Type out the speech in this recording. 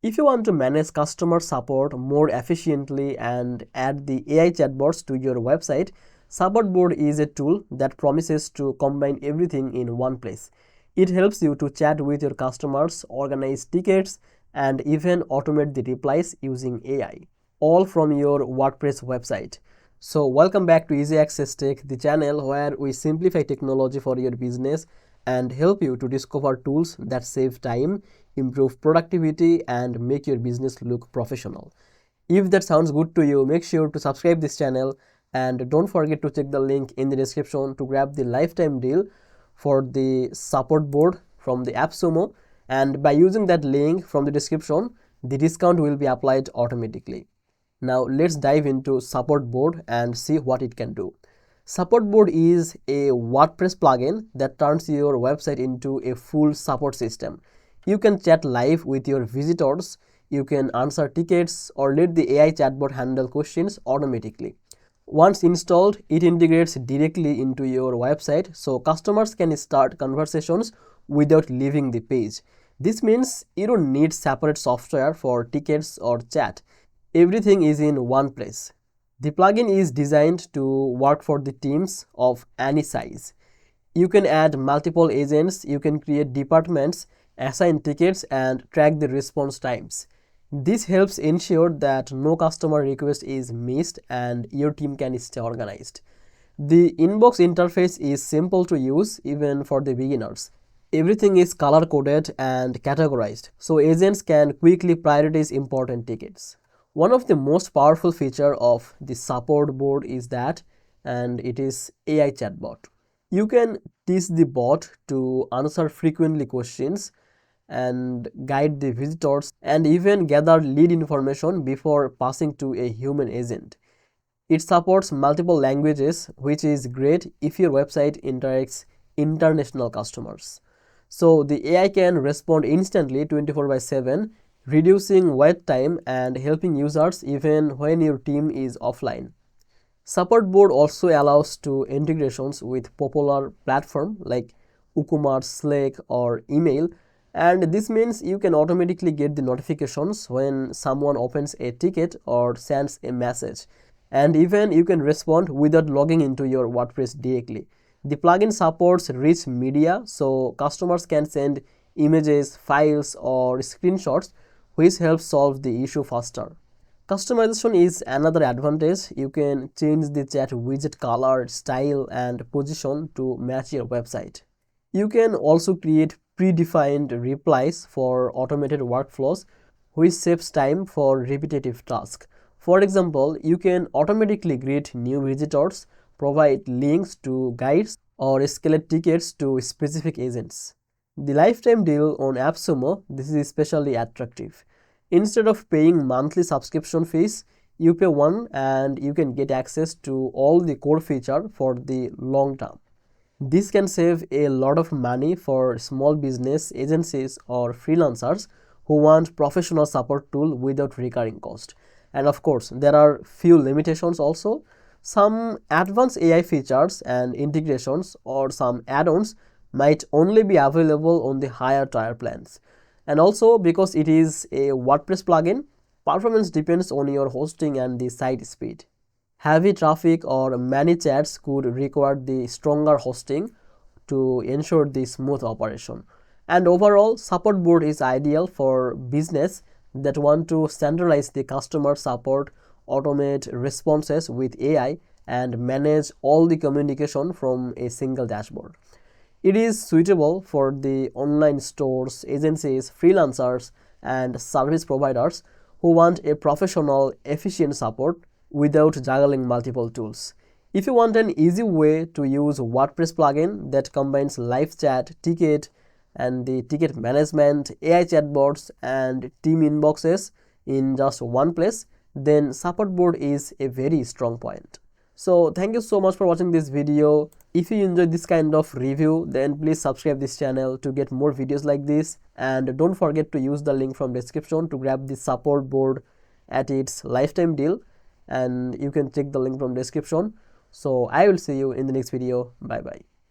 If you want to manage customer support more efficiently and add the AI chatbots to your website, Support Board is a tool that promises to combine everything in one place. It helps you to chat with your customers, organize tickets, and even automate the replies using AI, all from your WordPress website. So, welcome back to Easy Access Tech, the channel where we simplify technology for your business and help you to discover tools that save time, improve productivity, and make your business look professional. If that sounds good to you, make sure to subscribe this channel and don't forget to check the link in the description to grab the lifetime deal for the support board from the AppSumo, and by using that link from the description, the discount will be applied automatically. Now let's dive into Support Board and see what it can do. Support Board is a WordPress plugin that turns your website into a full support system. You can chat live with your visitors, you can answer tickets, or let the AI chatbot handle questions automatically. Once installed, it integrates directly into your website so customers can start conversations without leaving the page. This means you don't need separate software for tickets or chat. Everything is in one place. The plugin is designed to work for the teams of any size. You can add multiple agents, you can create departments, assign tickets, and track the response times. This helps ensure that no customer request is missed and your team can stay organized. The inbox interface is simple to use even for the beginners. Everything is color coded and categorized, so agents can quickly prioritize important tickets. One of the most powerful features of the support board is that, and it is AI chatbot. You can teach the bot to answer frequently questions and guide the visitors and even gather lead information before passing to a human agent. It supports multiple languages, which is great if your website interacts international customers. So the AI can respond instantly 24/7, reducing wait time and helping users even when your team is offline. Support Board also allows to integrations with popular platforms like WooCommerce, Slack, or email, and this means you can automatically get the notifications when someone opens a ticket or sends a message, and even you can respond without logging into your WordPress directly. The plugin supports rich media, so customers can send images, files, or screenshots, which helps solve the issue faster. Customization is another advantage. You can change the chat widget color, style, and position to match your website. You can also create predefined replies for automated workflows, which saves time for repetitive tasks. For example, you can automatically greet new visitors, provide links to guides, or escalate tickets to specific agents. The lifetime deal on AppSumo, this is especially attractive. Instead of paying monthly subscription fees, you pay one and you can get access to all the core features for the long term. This can save a lot of money for small business agencies or freelancers who want professional support tool without recurring cost. And of course, there are few limitations also. Some advanced AI features and integrations or some add-ons might only be available on the higher tier plans. And also, because it is a WordPress plugin, performance depends on your hosting and the site speed. Heavy traffic or many chats could require the stronger hosting to ensure the smooth operation. And overall, Support Board is ideal for business that want to centralize the customer support, automate responses with AI, and manage all the communication from a single dashboard. It is suitable for the online stores, agencies, freelancers, and service providers who want a professional, efficient support without juggling multiple tools. If you want an easy way to use WordPress plugin that combines live chat, ticket, and the ticket management, AI chatbots, and team inboxes in just one place, then Support Board is a very strong point. So thank you so much for watching this video. If you enjoyed this kind of review, then please subscribe this channel to get more videos like this, and don't forget to use the link from description to grab the Support Board at its lifetime deal, and you can check the link from description. So I will see you in the next video. Bye bye.